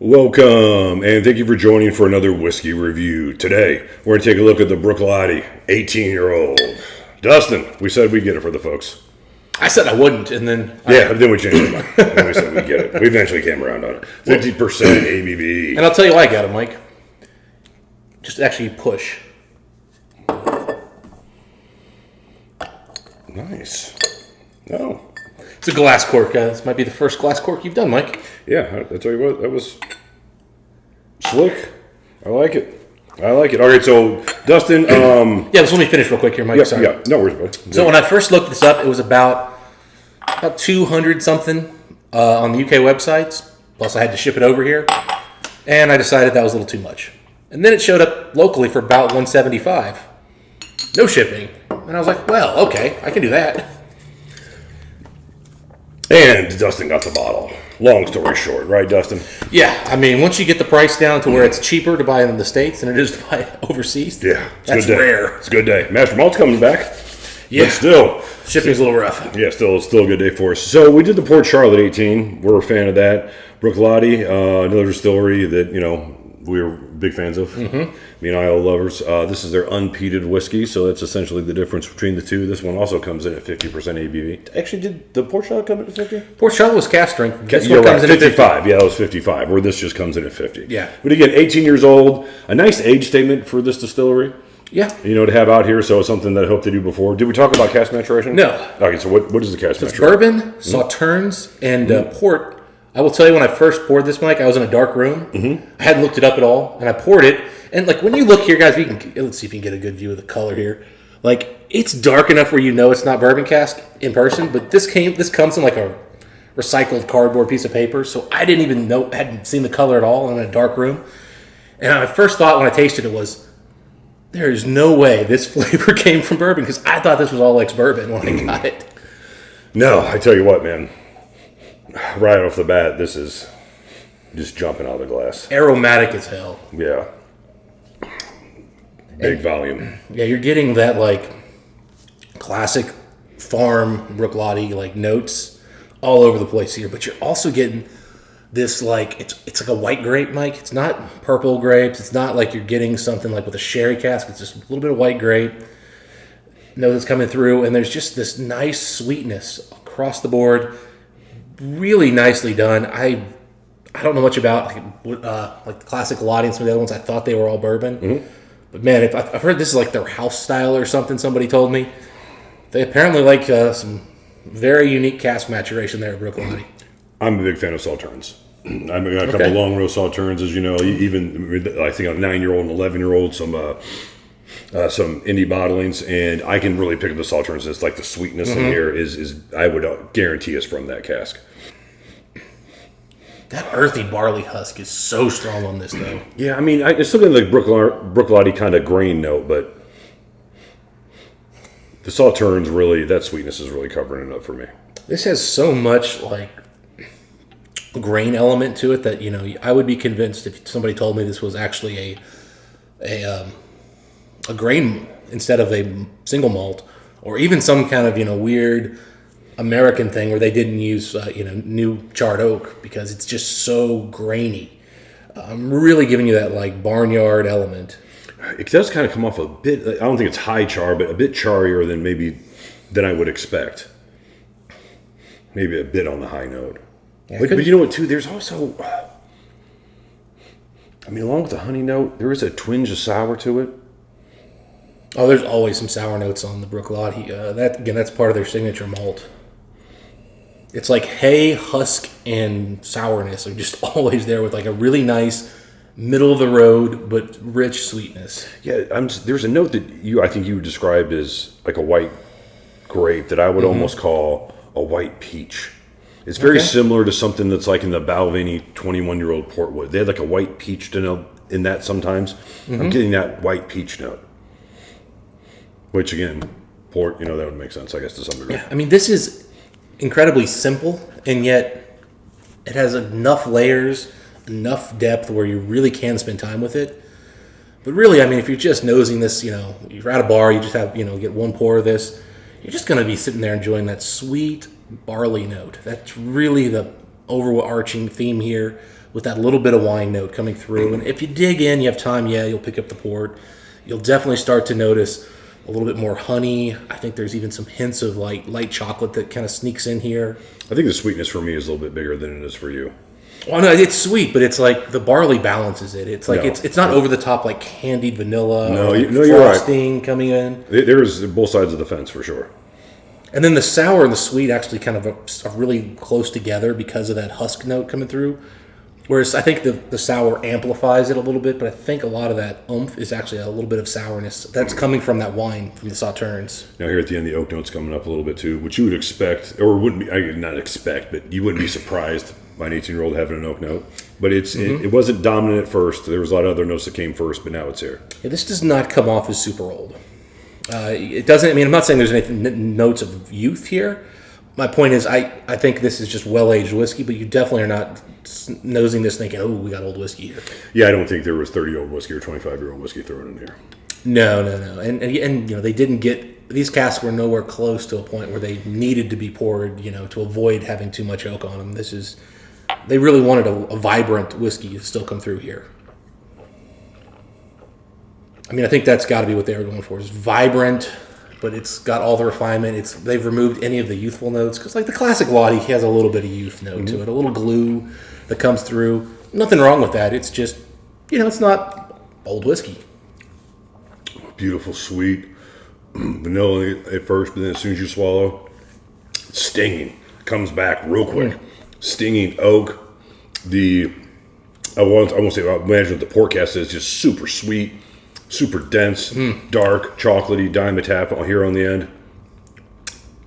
Welcome, and thank you for joining for another whiskey review. Today, we're going to take a look at the Bruichladdich 18-year-old. Dustin, we said we'd get it for the folks. I said I wouldn't, and then... Then we changed our mind. Then we said we'd get it. We eventually came around on it. 50% ABV. And I'll tell you why I got it, Mike. Just actually push. Nice. Oh. It's a glass cork. This might be the first glass cork you've done, Mike. Yeah, I tell you what, that was slick. I like it. All right, so Dustin. Just let me finish real quick here, Mike. Yeah, Sorry. yeah, no worries, bud. So when I first looked this up, it was about 200 something on the UK websites. Plus, I had to ship it over here, and I decided that was a little too much. And then it showed up locally for about 175, no shipping. And I was like, well, okay, I can do that. And Dustin got the bottle. Long story short, right, Dustin? Yeah, I mean, once you get the price down to where it's cheaper to buy in the States than it is to buy overseas, yeah, that's rare. It's a good day. Master Malt's coming back. Yeah. But still. Shipping's a little rough. Yeah, still a good day for us. So we did the Port Charlotte 18. We're a fan of that. Bruichladdich, another distillery that, we're big fans of. Mm-hmm. Me and IO lovers. This is their unpeated whiskey, so that's essentially the difference between the two. This one also comes in at 50% ABV. Actually, did the Port Charlotte come in at 50? Port Charlotte was cask strength. This one comes in at 55. Yeah, that was 55, where this just comes in at 50. Yeah. But again, 18 years old. A nice age statement for this distillery. Yeah. To have out here, so it's something that I hope to do before. Did we talk about cask maturation? No. Okay, so what is the cask maturation? Bourbon, Sauternes, and port. I will tell you, when I first poured this, Mike, I was in a dark room. Mm-hmm. I hadn't looked it up at all, and I poured it. And when you look here, guys, let's see if you can get a good view of the color here. It's dark enough where it's not bourbon cask in person, but this comes in a recycled cardboard piece of paper, so I didn't even know, hadn't seen the color at all in a dark room. And my first thought when I tasted it was, there is no way this flavor came from bourbon, because I thought this was all ex-bourbon when I got it. No, I tell you what, man. Right off the bat, this is just jumping out of the glass. Aromatic as hell. Yeah. Big volume. Yeah, you're getting that classic farm Bruichladdich notes all over the place here, but you're also getting this it's like a white grape, Mike. It's not purple grapes. It's not like you're getting something with a sherry cask. It's just a little bit of white grape. Note that's coming through, and there's just this nice sweetness across the board. Really nicely done. I don't know much about the classic Lottie and some of the other ones. I thought they were all bourbon, but man, I've heard this is their house style or something. Somebody told me they apparently some very unique cask maturation there at Bruichladdich. I'm a big fan of Sauternes. I've got a couple of long row Sauternes, as you know. Even I think a 9-year-old and 11-year-old, some indie bottlings, and I can really pick up the Sauternes. It's the sweetness in here is I would guarantee is from that cask. That earthy barley husk is so strong on this, though. Yeah, I mean, it's still got Bruichladdich kind of grain note, but the Sauternes really, that sweetness is really covering it up for me. This has so much grain element to it that I would be convinced if somebody told me this was actually a grain instead of a single malt, or even some kind of weird American thing where they didn't use new charred oak, because it's just so grainy. I'm really giving you that barnyard element. It does kind of come off a bit. I don't think it's high char, but a bit charrier than I would expect. Maybe a bit on the high note. Yeah, but you know what, too? There's also, along with the honey note, there is a twinge of sour to it. Oh, there's always some sour notes on the Bruichladdich. That's part of their signature malt. It's hay, husk, and sourness are just always there with a really nice middle of the road but rich sweetness. Yeah, there's a note that I think you described as a white grape that I would almost call a white peach. It's very similar to something that's in the Balvenie 21-year-old Portwood. They had a white peach note in that sometimes. I'm getting that white peach note. Which, again, port, that would make sense, I guess, to some degree. Yeah, this is incredibly simple, and yet it has enough layers, enough depth where you really can spend time with it. But really, if you're just nosing this, you're at a bar, you just have, get one pour of this, you're just going to be sitting there enjoying that sweet barley note. That's really the overarching theme here. with that little bit of wine note coming through. And if you dig in, you have time, you'll pick up the port. You'll definitely start to notice a little bit more honey. I think there's even some hints of light chocolate that kind of sneaks in here. I think the sweetness for me is a little bit bigger than it is for you. Well, no, it's sweet, but it's like the barley balances it. It's like it's not over the top like candied vanilla. No, or you're frosting coming in. There's both sides of the fence for sure. And then the sour and the sweet actually kind of are really close together because of that husk note coming through. Whereas I think the sour amplifies it a little bit, but I think a lot of that oomph is actually a little bit of sourness that's coming from that wine, from the Sauternes. Now here at the end, the oak note's coming up a little bit too, which you would expect, or wouldn't be, not expect, but you wouldn't be surprised by an 18-year-old having an oak note. But it wasn't dominant at first. There was a lot of other notes that came first, but now it's here. Yeah, this does not come off as super old. It doesn't, I mean, I'm not saying there's any notes of youth here. My point is, I think this is just well-aged whiskey, but you definitely are not nosing this thinking, oh, we got old whiskey here. Yeah, I don't think there was 30-year-old whiskey or 25-year-old whiskey thrown in here. No. And you know, they didn't get, these casks were nowhere close to a point where they needed to be poured, you know, to avoid having too much oak on them. This is, they really wanted a vibrant whiskey to still come through here. I mean, I think that's got to be what they were going for, is vibrant, but it's got all the refinement. They've removed any of the youthful notes, because like the classic Lottie has a little bit of youth note to it, a little glue that comes through. Nothing wrong with that. It's just, you know, it's not old whiskey. Beautiful, sweet vanilla at first, but then as soon as you swallow, stinging. Comes back real quick. Stinging oak. I won't say, I'll imagine what the port cast is, just super sweet, super dense, dark, chocolatey, dimetapp here on the end.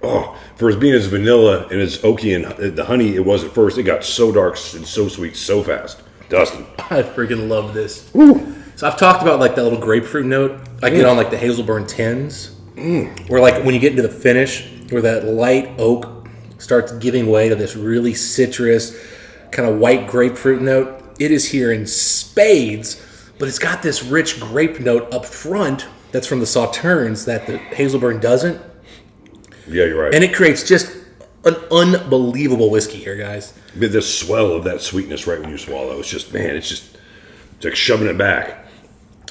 Oh, for as being as vanilla and as oaky and the honey it was at first, it got so dark and so sweet so fast. Dustin. I freaking love this. Woo. So I've talked about like that little grapefruit note. I get on like the Hazelburn 10s, where like when you get into the finish, where that light oak starts giving way to this really citrus, kind of white grapefruit note. It is here in spades, but it's got this rich grape note up front that's from the Sauternes that the Hazelburn doesn't. Yeah, you're right. And it creates just an unbelievable whiskey here, guys. The swell of that sweetness right when you swallow. It's just, man, it's like shoving it back.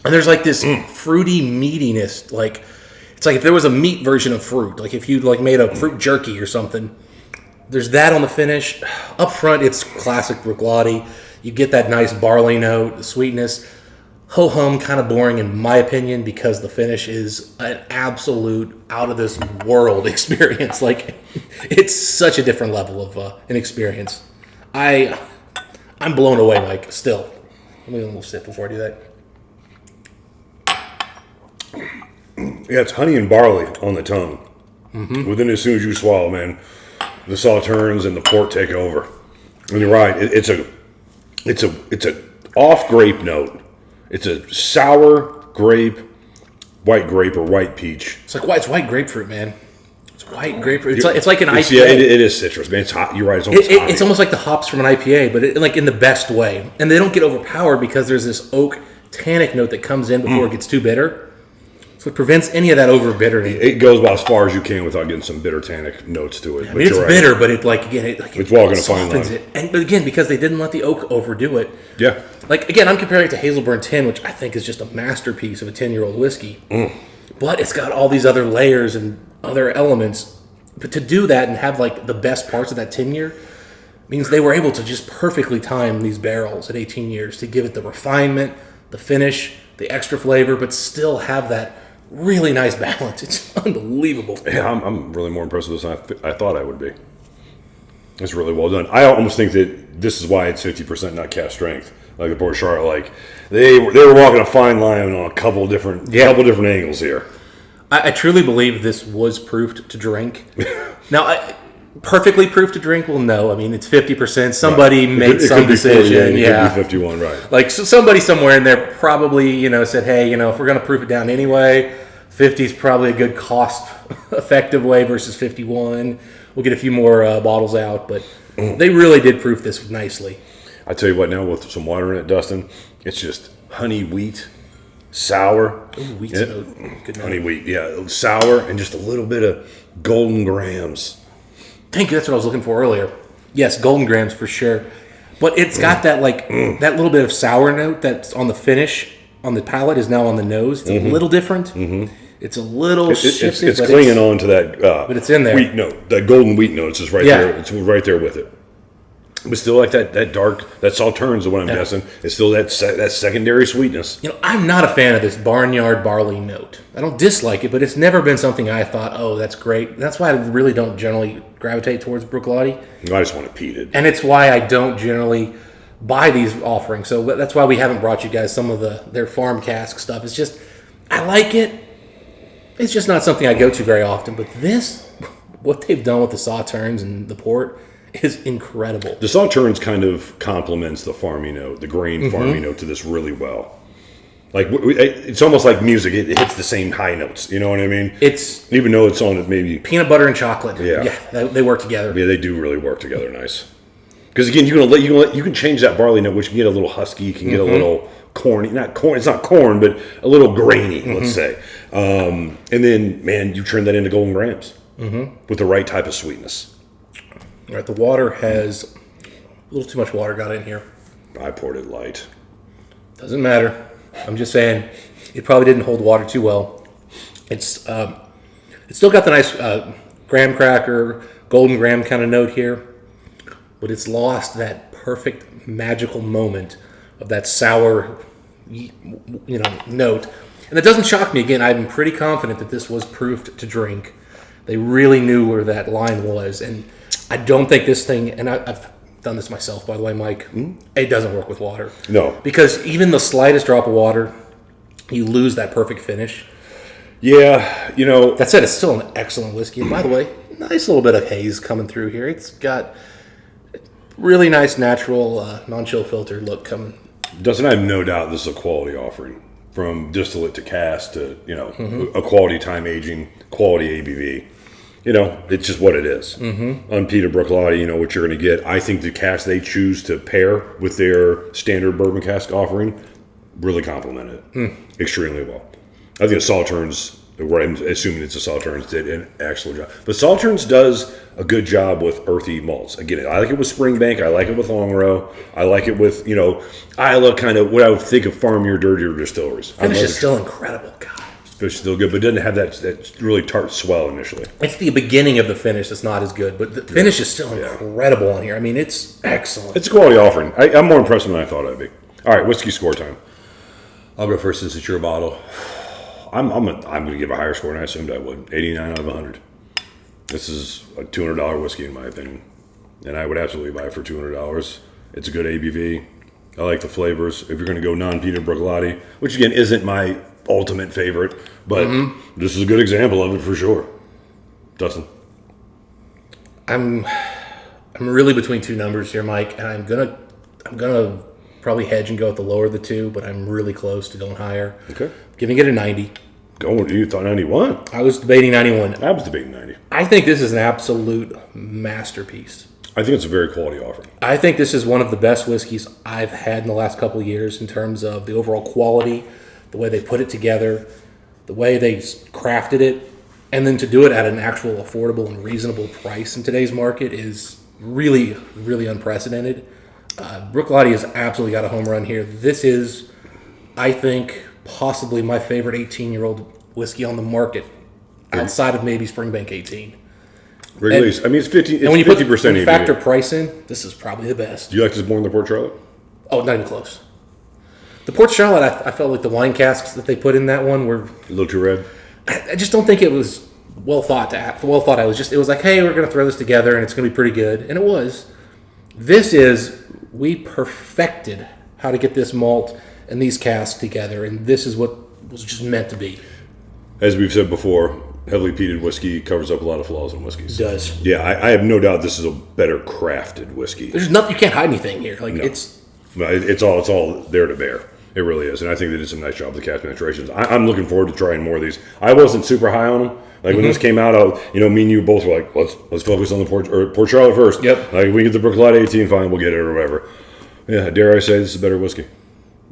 And there's like this fruity meatiness. Like, it's like if there was a meat version of fruit. Like if you like made a fruit jerky or something. There's that on the finish. Up front, it's classic Bruichladdich. You get that nice barley note, the sweetness. Ho-hum, kind of boring in my opinion, because the finish is an absolute out-of-this-world experience. Like, it's such a different level of an experience. I'm blown away, Mike, still. Let me get a little sip before I do that. Yeah, it's honey and barley on the tongue. Within as soon as you swallow, man, the Sauternes and the port take over. And you're right, it's a off grape note. It's a sour grape, white grape, or white peach. It's like it's white grapefruit, man. It's white grapefruit. It's like an IPA. Yeah, it is citrus, man. It's hot. You're right. It's almost hot. It's almost like the hops from an IPA, but like in the best way. And they don't get overpowered because there's this oak tannic note that comes in before it gets too bitter. So it prevents any of that over bittering. It goes about as far as you can without getting some bitter tannic notes to it. I mean, it's bitter, but it like again, it's walking a fine line. But again, because they didn't let the oak overdo it. Yeah. Like again, I'm comparing it to Hazelburn 10, which I think is just a masterpiece of a 10-year-old whiskey. But it's got all these other layers and other elements. But to do that and have like the best parts of that 10-year means they were able to just perfectly time these barrels at 18 years to give it the refinement, the finish, the extra flavor, but still have that really nice balance. It's unbelievable. Yeah, I'm really more impressed with this than I thought I would be. It's really well done. I almost think that this is why it's 50% not cast strength. Like the Port Charlotte, like they were walking a fine line on a couple different angles here. I truly believe this was proofed to drink. Now, perfectly proofed to drink? Well, no. I mean, it's 50%. Somebody made some decision. It could be 51, right? Like so somebody somewhere in there probably, said, hey, if we're going to proof it down anyway, 50 is probably a good cost-effective way versus 51. We'll get a few more bottles out, but they really did proof this nicely. I tell you what, now with some water in it, Dustin, it's just honey wheat, sour. Ooh, wheat's good. Honey wheat, yeah, sour, and just a little bit of golden grams. Thank you. That's what I was looking for earlier. Yes, golden grams for sure. But it's got that that little bit of sour note that's on the finish, on the palate, is now on the nose. It's a little different. It's a little shifted. It's clinging on to that, but it's in there. Wheat note. That golden wheat note is just right there. It's right there with it. But still, like that dark, that Sauternes is what I'm guessing. It's still that secondary sweetness. I'm not a fan of this barnyard barley note. I don't dislike it, but it's never been something I thought, oh, that's great. That's why I really don't generally gravitate towards Bruichladdich. I just want it peated. And it's why I don't generally buy these offerings. So that's why we haven't brought you guys some of their farm cask stuff. It's just, I like it. It's just not something I go to very often. But this, what they've done with the Sauternes and the port, is incredible. The Sauternes kind of complements the farmy note, the grain farmy note to this really well. Like it's almost like music; it hits the same high notes. You know what I mean? It's even though it's on maybe peanut butter and chocolate. Yeah, they work together. Yeah, they do really work together nice. Because again, you can change that barley note, which can get a little husky, you can get a little corny. Not corn. It's not corn, but a little grainy. Let's say. And then, man, you turn that into golden grams with the right type of sweetness. All right, the water has a little too much water got in here. I poured it light. Doesn't matter. I'm just saying it probably didn't hold water too well. It's still got the nice graham cracker, golden graham kind of note here, but it's lost that perfect magical moment of that sour, note. And it doesn't shock me. Again, I'm pretty confident that this was proofed to drink. They really knew where that line was, and I don't think this thing, and I've done this myself, by the way, Mike, it doesn't work with water. No. Because even the slightest drop of water, you lose that perfect finish. Yeah, That said, it's still an excellent whiskey. And by the way, nice little bit of haze coming through here. It's got really nice, natural, non-chill filtered look coming. Dustin, I have no doubt this is a quality offering. From distillate to cask to, a quality time aging, quality ABV. It's just what it is. Unpeated Bruichladdich, what you're going to get. I think the cask they choose to pair with their standard bourbon cask offering really complement it extremely well. I think the Sauternes, where I'm assuming it's a Sauternes, did an excellent job. But Sauternes does a good job with earthy malts. Again, I like it with Springbank. I like it with Long Row. I like it with, Isla, kind of what I would think of farmier, dirtier distilleries. Finish is still incredible. God. Fish is still good, but it doesn't have that really tart swell initially. It's the beginning of the finish that's not as good, but the finish is still incredible on here. I mean, it's excellent. It's a quality offering. I'm more impressed than I thought I'd be. All right, whiskey score time. I'll go first since it's your bottle. I'm going to give a higher score than I assumed I would. 89 out of 100. This is a $200 whiskey in my opinion, and I would absolutely buy it for $200. It's a good ABV. I like the flavors. If you're going to go non-peated Bruichladdich, which again isn't my ultimate favorite, but this is a good example of it for sure. Dustin, I'm really between two numbers here, Mike, and I'm gonna probably hedge and go with the lower of the two, but I'm really close to going higher. Okay, giving it a 90. You thought 91? I was debating 91. I was debating 90. I think this is an absolute masterpiece. I think it's a very quality offering. I think this is one of the best whiskeys I've had in the last couple of years in terms of the overall quality, the way they put it together, the way they crafted it, and then to do it at an actual affordable and reasonable price in today's market is really, really unprecedented. Bruichladdich has absolutely got a home run here. This is, I think, possibly my favorite 18-year-old whiskey on the market, outside of maybe Springbank 18. Really, I mean, it's 50%. And when you 50% when you factor price in, this is probably the best. Do you like this more than the Port Charlotte? Oh, not even close. The Port Charlotte, I felt like the wine casks that they put in that one were a little too red. I just don't think it was well thought out. It was like, hey, we're going to throw this together and it's going to be pretty good, and it was. This is, we perfected how to get this malt and these casks together, and this is what was just meant to be. As we've said before, heavily peated whiskey covers up a lot of flaws in whiskeys. It does. Yeah, I have no doubt this is a better crafted whiskey. There's nothing, you can't hide anything here. Like No. it's all there to bear. It really is, and I think they did some nice job with the cask maturations. I'm looking forward to trying more of these. I wasn't super high on them. Like when this came out, me and you both were like, let's focus on the Port Charlotte first. Yep. Like we get the Bruichladdich 18, fine, we'll get it or whatever. Yeah, dare I say this is a better whiskey.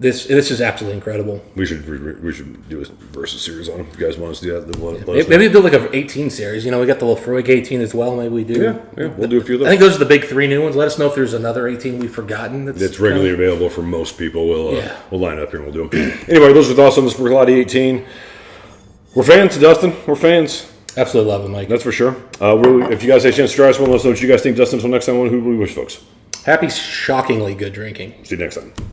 This is absolutely incredible. We should do a versus series on them. If you guys want us to do that, then let us know. Maybe do like a 18 series. You know, we got the Lafroig 18 as well. Maybe we do. Yeah, we'll do a few of those. I think those are the big 3 new ones. Let us know if there's another 18 we've forgotten. That's regularly available for most people. We'll line up here and we'll do them. Anyway, those are thoughts on this Bruichladdich 18. We're fans, Dustin. We're fans. Absolutely love it, Mike. That's for sure. If you guys have a chance to try us, let us know what you guys think. Dustin, until next time, who do we wish, folks? Happy, shockingly good drinking. See you next time.